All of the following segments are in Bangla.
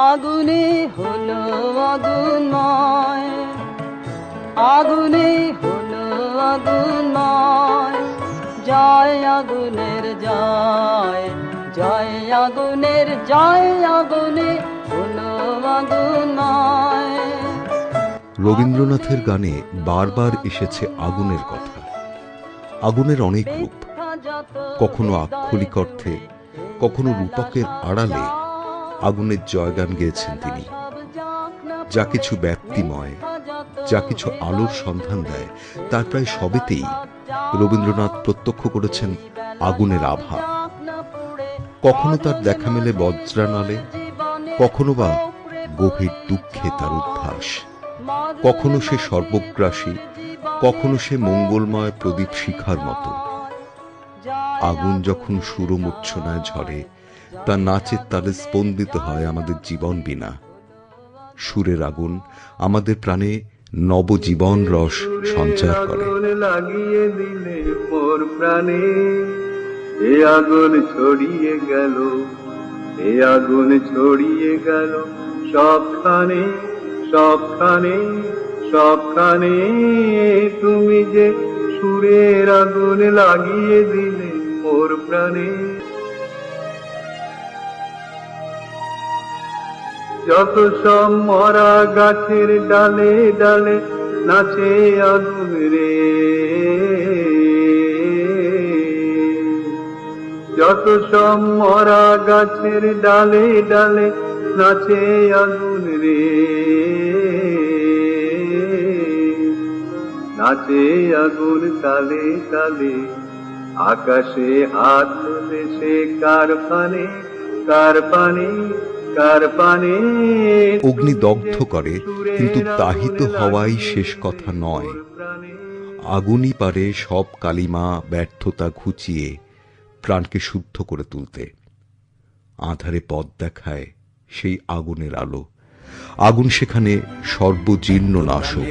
আগুনে হলো আগুনময়, আগুনে হলো আগুনময়, জয় আগুনের জয়, জয় আগুনের জয়, আগুনে হলো আগুনময়। রবীন্দ্রনাথের গানে বারবার এসেছে আগুনের কথা। আগুনের অনেক রূপ, কখনো আক্ষরিক অর্থে, কখনো রূপকের আড়ালে আগুনের জয়গান গেয়েছেন তিনি। যা কিছু ব্যাপ্তিময়, যা কিছু আলোর সন্ধান দেয়, তার প্রায় সবেতেই রবীন্দ্রনাথ প্রত্যক্ষ করেছেন আগুনের আভা। কখনো তার দেখা মেলে বজ্রানলে, কখনো বা গভীর দুঃখে তার উদ্ভাস, কখনো সে সর্বগ্রাসী, কখনো সে মঙ্গলময় প্রদীপ শিখার মতো। আগুন যখন সুরমূর্ছনায় ঝরে, তা নাচের তালে স্পন্দিত হয় আমাদের জীবন বিনা। সুরের আগুন আমাদের প্রাণে নবজীবন রস সঞ্চার করে। লাগিয়ে দিলে মোর প্রাণে, এ আগুন ছড়িয়ে গেল, এ আগুন ছড়িয়ে গেল সবখানে, সবখানে, সবখানে। তুমি যে সুরের আগুন লাগিয়ে দিলে মোর প্রাণে। যত সব মরা গাছের ডালে ডালে নাচে আগুন রে, যত সব মরা গাছের ডালে ডালে নাচে আগুন রে, নাচে আগুন তালে তালে। আকাশে হাত তুলে সে কার পানে, কার পানে, কার পানে। অগ্নি দগ্ধ করে, কিন্তু তাহিত হওয়াই শেষ কথা নয়। আগুনই পারে সব কালিমা ব্যর্থতা ঘুচিয়ে প্রাণকে শুদ্ধ করে তুলতে। আঁধারে পথ দেখায় সেই আগুনের আলো। আগুন সেখানে সর্বজীর্ণ নাশক,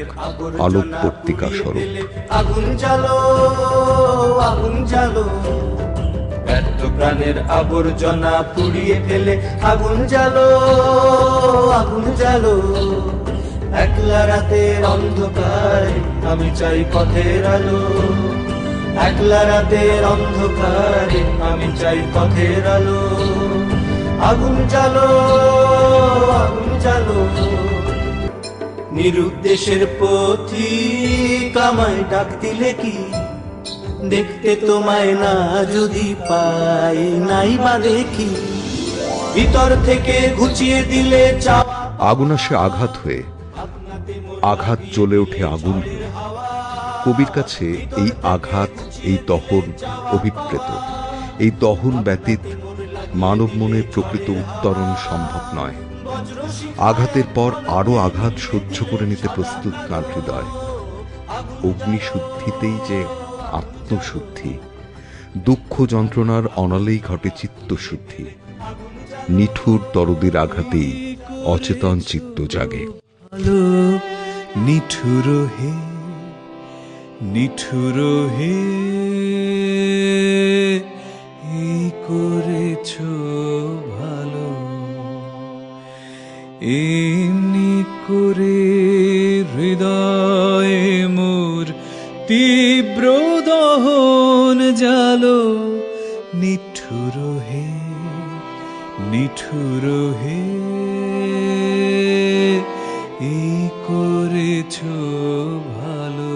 আলোক পত্রিকা স্বরূপ। আগুন জ্বালো, আগুন জ্বালো, ব্যর্থ প্রাণের আবর্জনা পুড়িয়ে ফেলে। আগুন জ্বালো, আগুন জ্বালো, একলা রাতের অন্ধকারে আমি চাই পথের আলো। একলা রাতের অন্ধকারে আমি চাই পথের আলো। আগুন জ্বালো, আগুন জ্বালো, নিরুদ্দেশের পথিক আমায় ডাক দিলে কি? দেখতে তোমায় না যদি পাই, নাই বা দেখি ভিতর থেকে ঘুচিয়ে দিলে চাওয়া। আগুন আসে আঘাত হয়ে, আঘাত জ্বলে ওঠে আগুন হয়ে। কবির কাছে এই আঘাত, এই দহন অভিপ্রেত। এই দহন ব্যতীত মানব মনের প্রকৃত উত্তরণ সম্ভব নয়। আঘাতের পর আরো আঘাত সহ্য করে নিতে প্রস্তুত তার হৃদয়। অগ্নিশুদ্ধিতেই যে আত্মশুদ্ধি, দুঃখ যন্ত্রণার অনালেই ঘটে চিত্তশুদ্ধি। নিঠুর তরুদের আঘাতেই অচেতন চিত্ত জাগে। নিঠুর হে, নিঠুর হে, এই করেছ ভালো, এমনি করে হৃদয়ে মোর তীব্র দহন জালো। নিঠুর হে, নিঠুর হে, এই করেছ ভালো।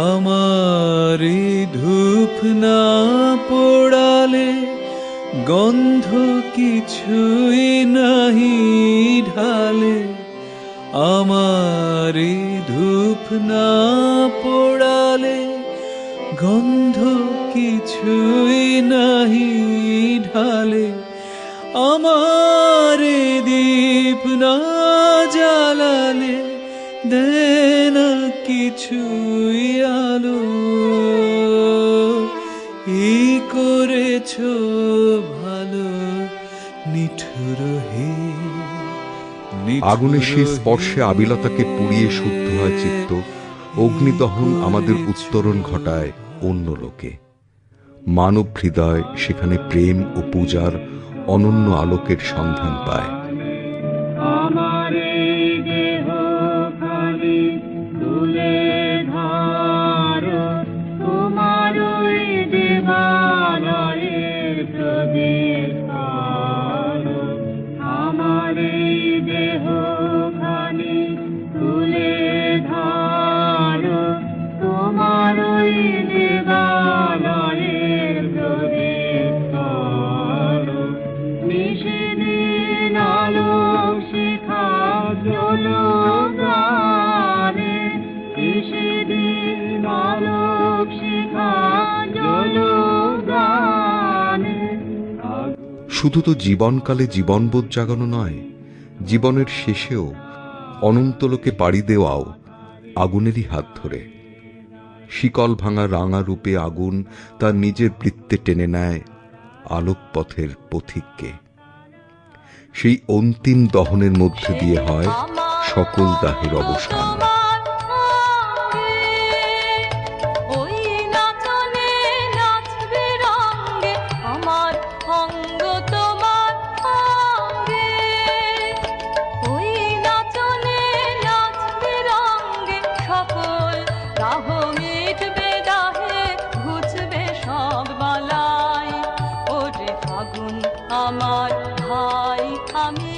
আমার ধূপ না পোড়ালে গন্ধ কিছুই নাহি ঢালে। আমার ধূপ না পোড়ালে গন্ধ কিছুই নাহি ঢালে। আমার দীপ না জ্বালালে দেয় না কিছুই আলো। এই করেছ ভালো, নিঠুর হে। আগুনের সেই স্পর্শে আবিলতাকে পুড়িয়ে শুদ্ধ হয় চিত্ত। অগ্নিদহন আমাদের উত্তরণ ঘটায় অন্য লোকে। মানব হৃদয় সেখানে প্রেম ও পূজার অনন্য আলোকের সন্ধান পায়। আমার এই দেহ খালি তুলে ধরো, তোমার ওই দেবালয়ের প্রদীপ করো। আমার এই দেহ খালি তুলে ধরো, তোমার ওই দেবালয়ের প্রদীপ করো। নিশিদিন আলোক শিখা জ্বলো প্রাণে, নিশিদিন আলোক শিখা জ্বলো প্রাণে। শুধু তো জীবনকালে জীবনবোধ জাগানো নয়, জীবনের শেষেও অনন্তলোকে পাড়ি দেওয়াও আগুনেরই হাত ধরে। শিকল ভাঙা রাঙা রূপে আগুন তার নিজের বৃত্তে টেনে নেয় আলোকপথের পথিককে। সেই অন্তিম দহনের মধ্যে দিয়ে হয় সকল দাহের অবসান। আমার ভাই আমি